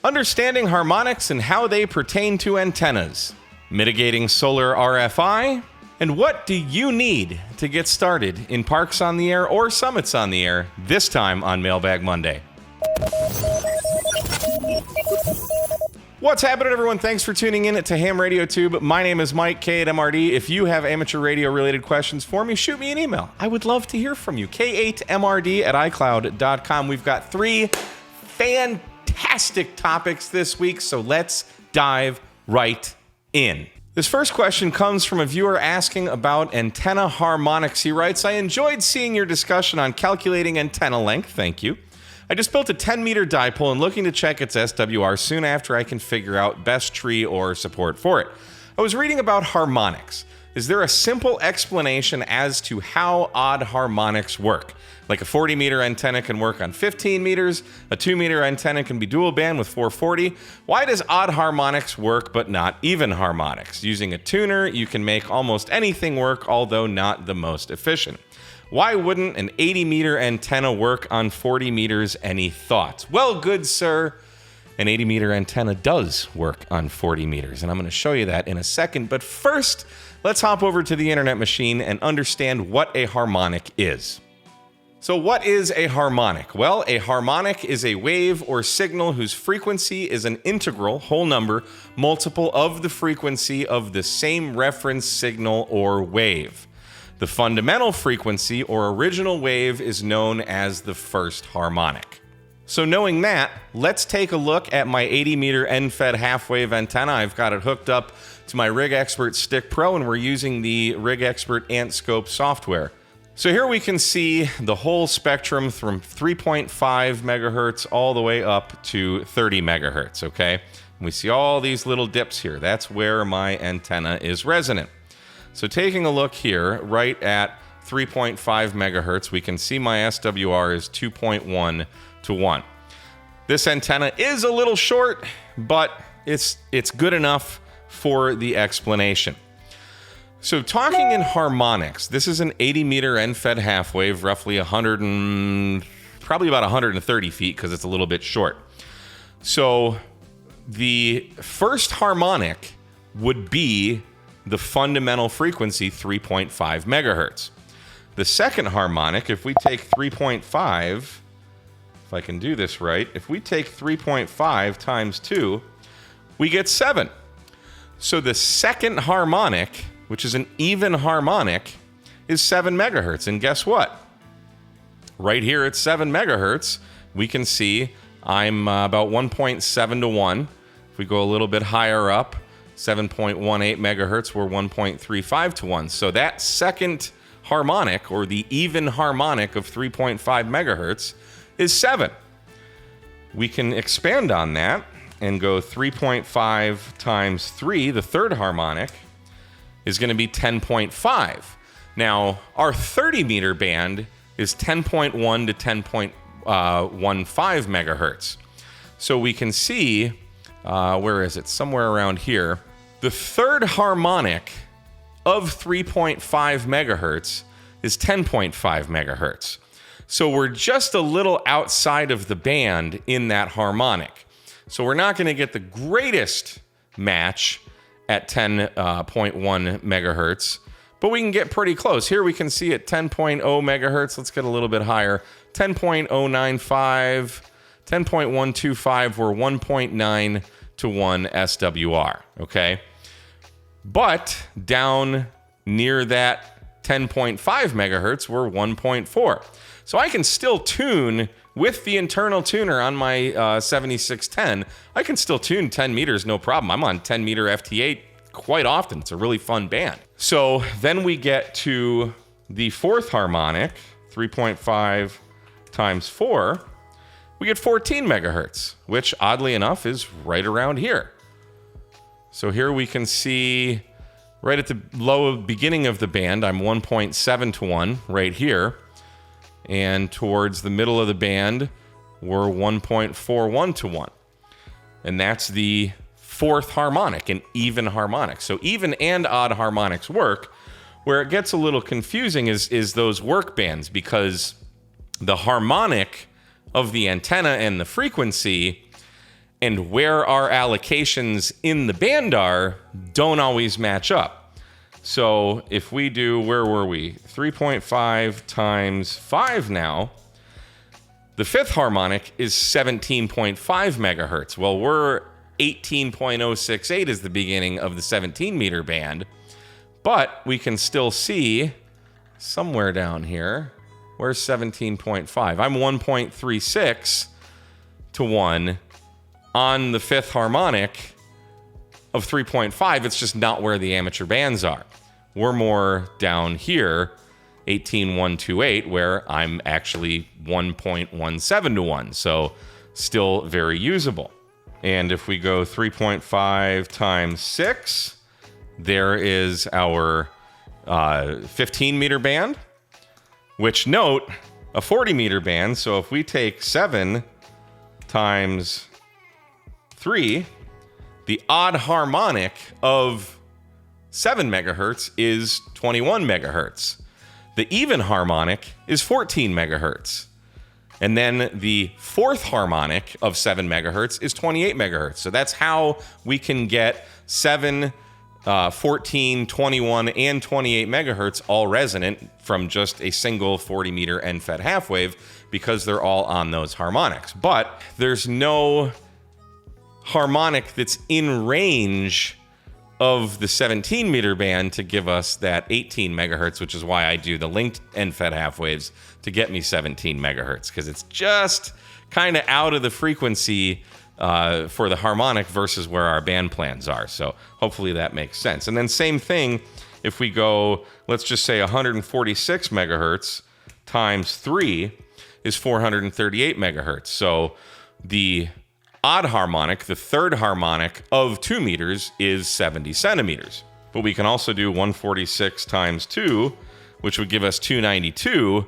understanding harmonics and how they pertain to antennas, mitigating solar RFI, and what do you need to get started in Parks on the Air or Summits on the Air this time on Mailbag Monday. What's happening, everyone? Thanks for tuning in to Ham Radio Tube. My name is Mike, K at MRD. If you have amateur radio related questions for me, shoot me an email. I would love to hear from you. K8MRD at iCloud.com. We've got 3 fantastic topics this week, so let's dive right in. This first question comes from a viewer asking about antenna harmonics. He writes, I enjoyed seeing your discussion on calculating antenna length. Thank you. I just built a 10-meter dipole and looking to check its SWR soon after I can figure out best tree or support for it. I was reading about harmonics. Is there a simple explanation as to how odd harmonics work? Like a 40-meter antenna can work on 15 meters, a 2-meter antenna can be dual band with 440. Why does odd harmonics work but not even harmonics? Using a tuner, you can make almost anything work, although not the most efficient. Why wouldn't an 80-meter antenna work on 40 meters? Any thoughts? Well, good sir, an 80-meter antenna does work on 40 meters, and I'm going to show you that in a second. But first, let's hop over to the internet machine and understand what a harmonic is. So what is a harmonic? Well, a harmonic is a wave or signal whose frequency is an integral, whole number, multiple of the frequency of the same reference signal or wave. The fundamental frequency or original wave is known as the first harmonic. So knowing that, let's take a look at my 80-meter end-fed half-wave antenna. I've got it hooked up to my Rig Expert Stick Pro, and we're using the Rig Expert AntScope software. So here we can see the whole spectrum from 3.5 megahertz all the way up to 30 megahertz, okay? And we see all these little dips here. That's where my antenna is resonant. So taking a look here, right at 3.5 megahertz, we can see my SWR is 2.1 to 1. This antenna is a little short, but it's good enough for the explanation. So talking in harmonics, this is an 80-meter end-fed half-wave, roughly probably about 130 feet because it's a little bit short. So the first harmonic would be the fundamental frequency, 3.5 megahertz. The second harmonic, if we take 3.5, if I can do this right, if we take 3.5 times 2, we get 7. So the second harmonic, which is an even harmonic, is 7 megahertz. And guess what? Right here at 7 megahertz, we can see I'm about 1.7 to 1. If we go a little bit higher up, 7.18 megahertz, we're 1.35 to 1. So that second harmonic, or the even harmonic of 3.5 megahertz, is 7. We can expand on that and go 3.5 times 3, the third harmonic, is going to be 10.5. Now, our 30-meter band is 10.1 to 10.15 megahertz. So we can see, where is it? Somewhere around here. The third harmonic of 3.5 megahertz is 10.5 megahertz. So we're just a little outside of the band in that harmonic. So we're not going to get the greatest match at 10.1 megahertz, but we can get pretty close. Here we can see at 10.0 megahertz, let's get a little bit higher, 10.095, 10.125, we're 1.9 to 1 SWR, okay? But down near that 10.5 megahertz, we're 1.4. So I can still tune with the internal tuner on my 7610. I can still tune 10 meters, no problem. I'm on 10 meter FT8 quite often. It's a really fun band. So then we get to the fourth harmonic, 3.5 times 4. We get 14 megahertz, which oddly enough is right around here. So here we can see right at the low beginning of the band, I'm 1.7 to 1 right here. And towards the middle of the band, we're 1.41 to 1. And that's the fourth harmonic, an even harmonic. So even and odd harmonics work. Where it gets a little confusing is those work bands, because the harmonic of the antenna and the frequency and where our allocations in the band are don't always match up. So if we do, where were we? 3.5 times 5 now. The fifth harmonic is 17.5 megahertz. Well, we're 18.068 is the beginning of the 17 meter band, but we can still see somewhere down here, where's 17.5? I'm 1.36 to 1 on the fifth harmonic of 3.5. It's just not where the amateur bands are. We're more down here, 18.128, where I'm actually 1.17 to 1. So still very usable. And if we go 3.5 times 6, there is our 15 meter band, which note, a 40 meter band. So if we take 7 times 3, the odd harmonic of 7 megahertz is 21 megahertz. The even harmonic is 14 megahertz. And then the fourth harmonic of 7 megahertz is 28 megahertz. So that's how we can get 7, 14, 21, and 28 megahertz all resonant from just a single 40 meter end-fed half wave, because they're all on those harmonics. But there's no harmonic that's in range of the 17 meter band to give us that 18 megahertz, which is why I do the linked end-fed half waves to get me 17 megahertz, because it's just kind of out of the frequency for the harmonic versus where our band plans are. So hopefully that makes sense. And then same thing, if we go, let's just say 146 megahertz times 3 is 438 megahertz. So the odd harmonic, the third harmonic of 2 meters, is 70 centimeters. But we can also do 146 times 2, which would give us 292,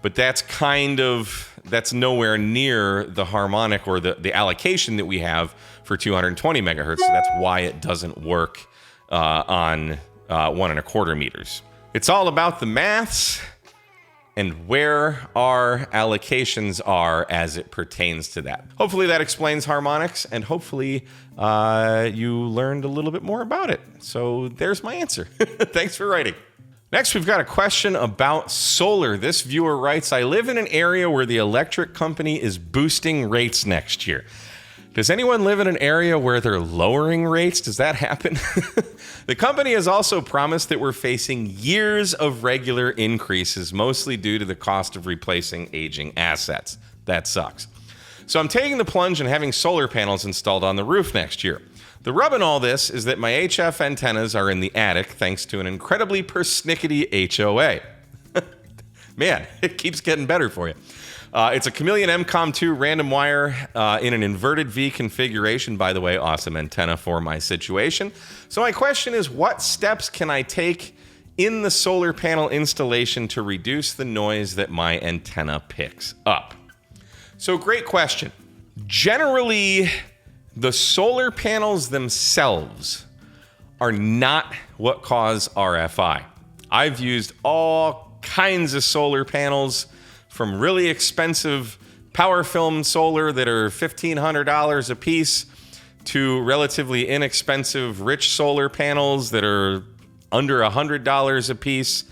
but that's nowhere near the harmonic or the allocation that we have for 220 megahertz. So that's why it doesn't work on 1.25 meters. It's all about the maths and where our allocations are as it pertains to that. Hopefully that explains harmonics, and hopefully you learned a little bit more about it. So there's my answer. Thanks for writing. Next, we've got a question about solar. This viewer writes, I live in an area where the electric company is boosting rates next year. Does anyone live in an area where they're lowering rates? Does that happen? The company has also promised that we're facing years of regular increases, mostly due to the cost of replacing aging assets. That sucks. So I'm taking the plunge and having solar panels installed on the roof next year. The rub in all this is that my HF antennas are in the attic thanks to an incredibly persnickety HOA. Man, it keeps getting better for you. It's a Chameleon MCOM2 random wire in an inverted V configuration. By the way, awesome antenna for my situation. So my question is, what steps can I take in the solar panel installation to reduce the noise that my antenna picks up? So great question. Generally, the solar panels themselves are not what cause RFI. I've used all kinds of solar panels, from really expensive power film solar that are $1,500 a piece to relatively inexpensive rich solar panels that are under $100 a piece,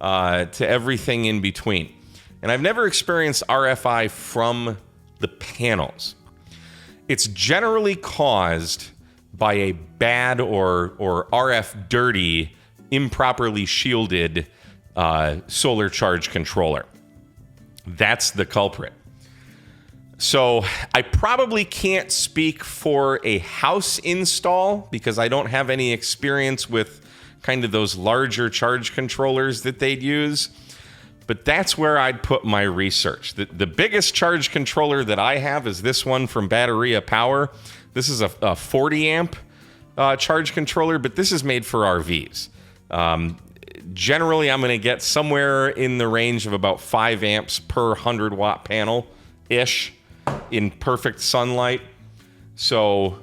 to everything in between. And I've never experienced RFI from the panels. It's generally caused by a bad or RF dirty, improperly shielded solar charge controller. That's the culprit. So I probably can't speak for a house install because I don't have any experience with kind of those larger charge controllers that they'd use. But that's where I'd put my research. The biggest charge controller that I have is this one from Batteria Power. This is a 40 amp charge controller, but this is made for RVs. Generally, I'm going to get somewhere in the range of about 5 amps per 100 watt panel-ish in perfect sunlight. So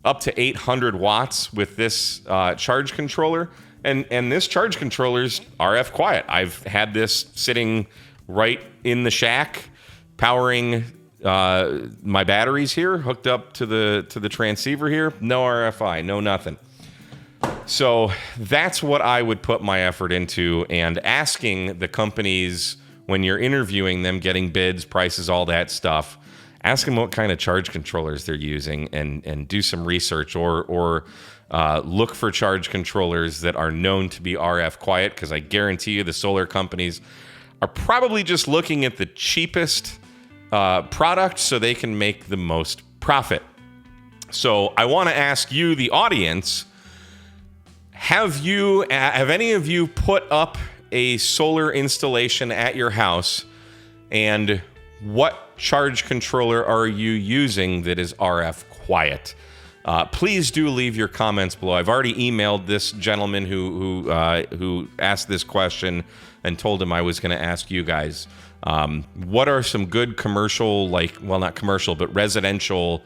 up to 800 watts with this charge controller. And this charge controller's RF quiet. I've had this sitting right in the shack, powering My batteries here hooked up to the transceiver here. No RFI, no nothing. So that's what I would put my effort into, and asking the companies when you're interviewing them, getting bids, prices, all that stuff. Ask them what kind of charge controllers they're using, and do some research, or look for charge controllers that are known to be RF quiet, because I guarantee you the solar companies are probably just looking at the cheapest product so they can make the most profit. So I want to ask you, the audience, have any of you put up a solar installation at your house, and what charge controller are you using that is RF quiet? Please do leave your comments below. I've already emailed this gentleman who asked this question and told him I was going to ask you guys. What are some good commercial, not commercial, but residential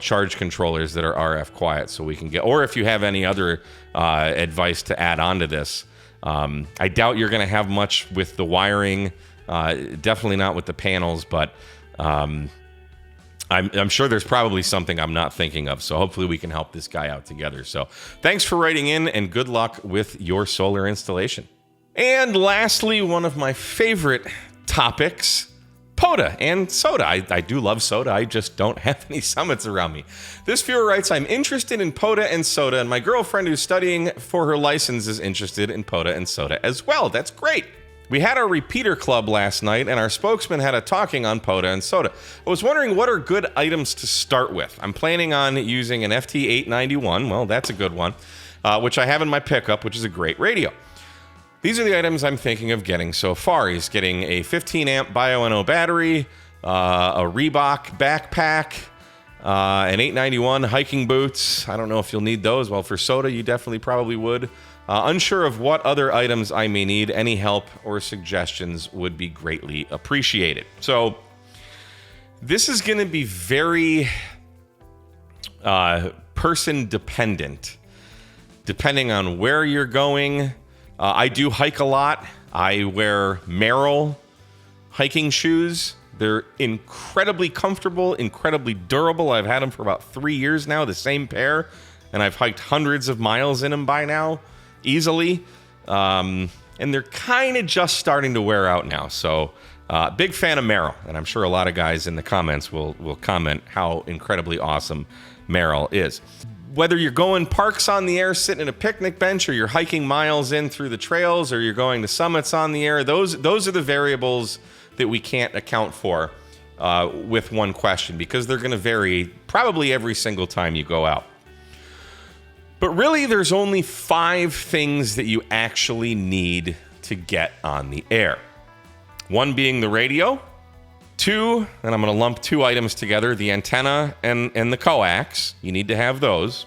charge controllers that are RF quiet, so we can get, or if you have any other advice to add on to this. I doubt you're going to have much with the wiring, definitely not with the panels, but I'm sure there's probably something I'm not thinking of, so hopefully we can help this guy out together. So thanks for writing in, and good luck with your solar installation. And lastly, one of my favorite topics, POTA and SOTA. I do love SOTA, I just don't have any summits around me. This viewer writes, I'm interested in POTA and SOTA, and my girlfriend who's studying for her license is interested in POTA and SOTA as well. That's great. We had our repeater club last night, and our spokesman had a talking on POTA and SOTA. I was wondering what are good items to start with. I'm planning on using an FT891, well, that's a good one, which I have in my pickup, which is a great radio. These are the items I'm thinking of getting so far. He's getting a 15-amp Bio-NO battery, a Reebok backpack, an 891 hiking boots. I don't know if you'll need those. Well, for SOTA, you definitely probably would. Unsure of what other items I may need. Any help or suggestions would be greatly appreciated. So this is going to be very person-dependent, depending on where you're going. I do hike a lot. I wear Merrell hiking shoes. They're incredibly comfortable, incredibly durable. I've had them for about 3 years now, the same pair, and I've hiked hundreds of miles in them by now, easily. And they're kind of just starting to wear out now. So big fan of Merrell, and I'm sure a lot of guys in the comments will comment how incredibly awesome Merrell is. Whether you're going parks on the air, sitting at a picnic bench, or you're hiking miles in through the trails, or you're going to summits on the air, those are the variables that we can't account for with one question, because they're going to vary probably every single time you go out. But really, there's only 5 things that you actually need to get on the air. 1 being the radio. 2, and I'm going to lump 2 items together, the antenna and the coax. You need to have those.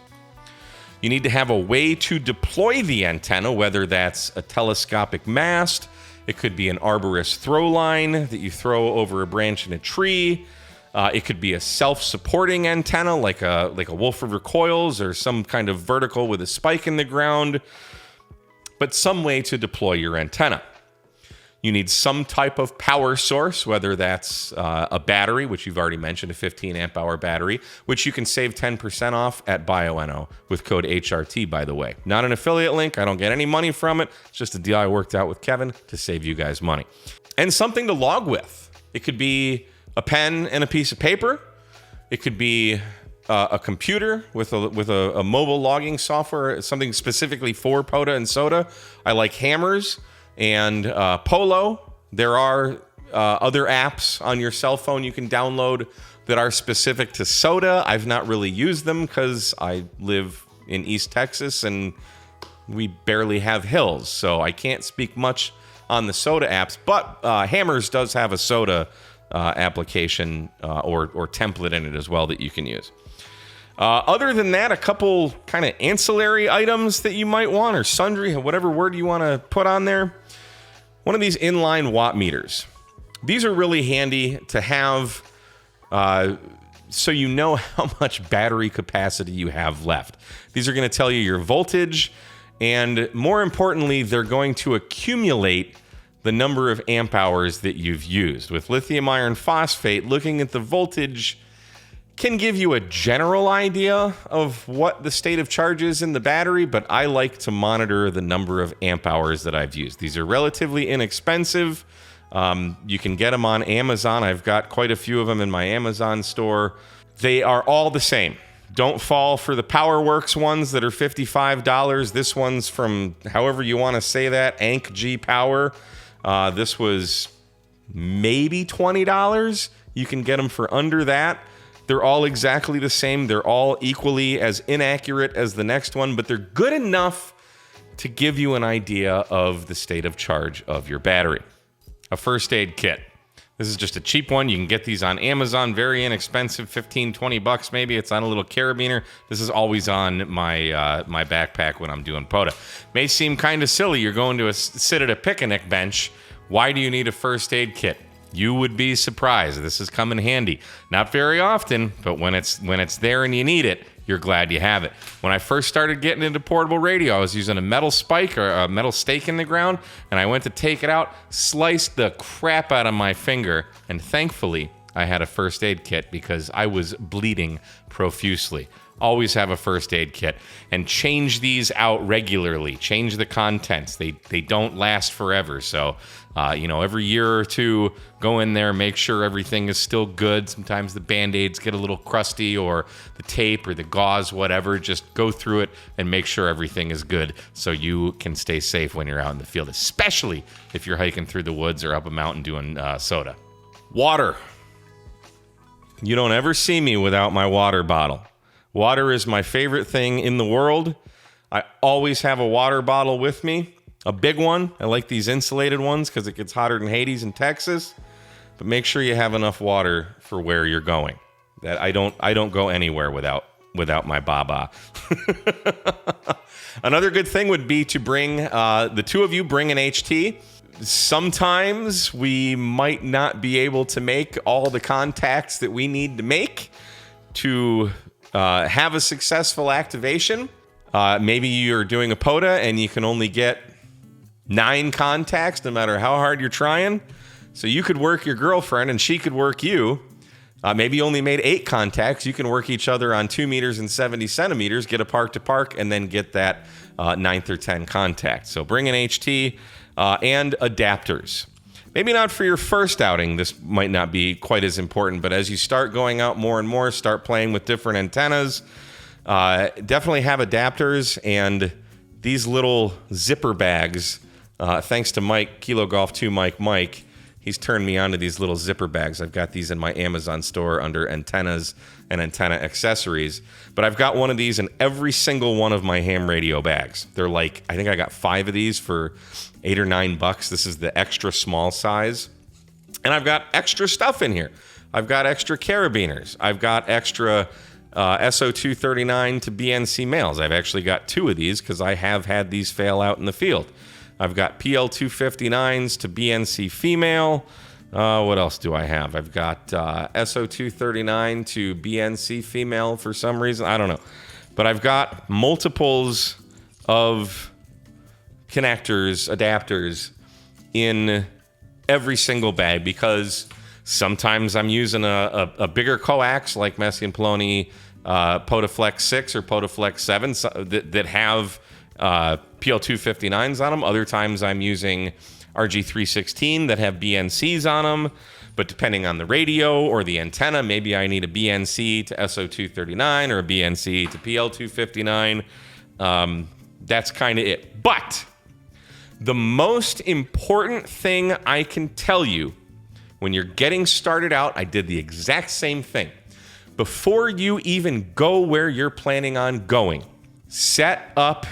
You need to have a way to deploy the antenna, whether that's a telescopic mast, it could be an arborist throw line that you throw over a branch in a tree. It could be a self-supporting antenna like a Wolf River Coils, or some kind of vertical with a spike in the ground, but some way to deploy your antenna. You need some type of power source, whether that's a battery, which you've already mentioned, a 15-amp-hour battery, which you can save 10% off at Bio-NO with code HRT, by the way. Not an affiliate link. I don't get any money from it. It's just a deal I worked out with Kevin to save you guys money. And something to log with. It could be a pen and a piece of paper. It could be a computer with a mobile logging software, something specifically for POTA and SOTA. I like hammers and Polo. There are other apps on your cell phone you can download that are specific to SOTA. I've not really used them because I live in East Texas and we barely have hills, so I can't speak much on the SOTA apps. But Hammers does have a SOTA application or template in it as well that you can use. Other than that, a couple kind of ancillary items that you might want, or sundry, whatever word you want to put on there. One of these inline watt meters. These are really handy to have so you know how much battery capacity you have left. These are going to tell you your voltage, and more importantly, they're going to accumulate the number of amp hours that you've used. With lithium iron phosphate, looking at the voltage can give you a general idea of what the state of charge is in the battery, but I like to monitor the number of amp hours that I've used. These are relatively inexpensive. You can get them on Amazon. I've got quite a few of them in my Amazon store. They are all the same. Don't fall for the PowerWorks ones that are $55. This one's from, however you want to say that, G Power. This was maybe $20. You can get them for under that. They're all exactly the same. They're all equally as inaccurate as the next one, but they're good enough to give you an idea of the state of charge of your battery. A first aid kit. This is just a cheap one. You can get these on Amazon. Very inexpensive, $15-20 maybe. It's on a little carabiner. This is always on my my backpack when I'm doing POTA. May seem kind of silly. You're going to sit at a picnic bench. Why do you need a first aid kit? You would be surprised. This has come in handy. Not very often, but when it's there and you need it, you're glad you have it. When I first started getting into portable radio, I was using a metal spike or a metal stake in the ground, and I went to take it out, sliced the crap out of my finger, and thankfully, I had a first aid kit because I was bleeding profusely. Always have a first aid kit, and change these out regularly. Change the contents. They don't last forever, so every year or two, go in there, make sure everything is still good. Sometimes the Band-Aids get a little crusty, or the tape or the gauze, whatever. Just go through it and make sure everything is good so you can stay safe when you're out in the field, especially if you're hiking through the woods or up a mountain doing SOTA. Water. You don't ever see me without my water bottle. Water is my favorite thing in the world. I always have a water bottle with me. A big one. I like these insulated ones because it gets hotter than Hades in Texas. But make sure you have enough water for where you're going. That I don't go anywhere without my baba. Another good thing would be to bring the two of you bring an HT. Sometimes we might not be able to make all the contacts that we need to make to have a successful activation. Maybe you're doing a POTA and you can only get 9 contacts no matter how hard you're trying. So you could work your girlfriend and she could work you. Maybe you only made 8 contacts. You can work each other on 2 meters and 70 centimeters, get a park to park, and then get that 9th or 10 contact. So bring an HT and adapters. Maybe not for your first outing. This might not be quite as important, but as you start going out more and more, start playing with different antennas, definitely have adapters and these little zipper bags. Thanks to Mike, Kilo Golf 2 Mike, he's turned me on to these little zipper bags. I've got these in my Amazon store under antennas and antenna accessories. But I've got one of these in every single one of my ham radio bags. They're like, I think I got 5 of these for $8 or $9. This is the extra small size. And I've got extra stuff in here. I've got extra carabiners. I've got extra SO239 to BNC males. I've actually got 2 of these because I have had these fail out in the field. I've got PL259s to BNC female. What else do I have? I've got SO239 to BNC female for some reason. I don't know. But I've got multiples of connectors, adapters in every single bag because sometimes I'm using a bigger coax like Messi and Poloni POTA Flex 6 or POTA Flex 7 that have PL259s on them. Other times I'm using RG316 that have BNCs on them. But depending on the radio or the antenna, maybe I need a BNC to SO239 or a BNC to PL259. That's kind of it. But the most important thing I can tell you when you're getting started out, I did the exact same thing. Before you even go where you're planning on going, set up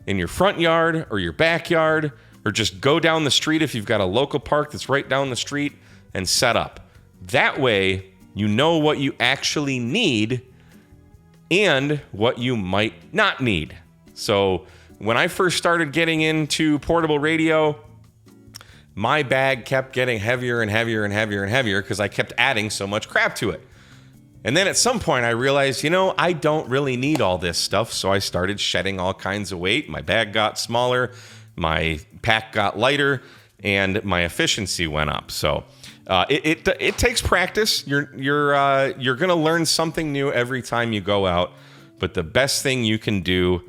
in your front yard or your backyard, or just go down the street if you've got a local park that's right down the street and set up. That way, you know what you actually need and what you might not need. So when I first started getting into portable radio, my bag kept getting heavier and heavier and heavier and heavier because I kept adding so much crap to it. And then at some point I realized, I don't really need all this stuff. So I started shedding all kinds of weight. My bag got smaller. My pack got lighter. and my efficiency went up. So it takes practice. You're going to learn something new every time you go out, but the best thing you can do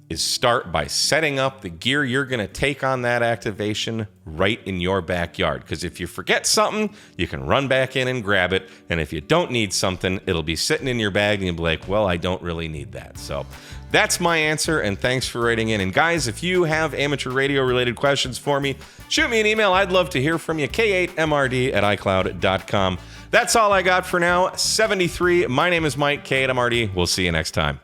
is start by setting up the gear you're going to take on that activation right in your backyard. Because if you forget something, you can run back in and grab it. And if you don't need something, it'll be sitting in your bag and you'll be like, well, I don't really need that. So that's my answer, and thanks for writing in. And guys, if you have amateur radio related questions for me, shoot me an email. I'd love to hear from you, k8mrd@icloud.com. That's all I got for now. 73. My name is Mike, K8MRD. We'll see you next time.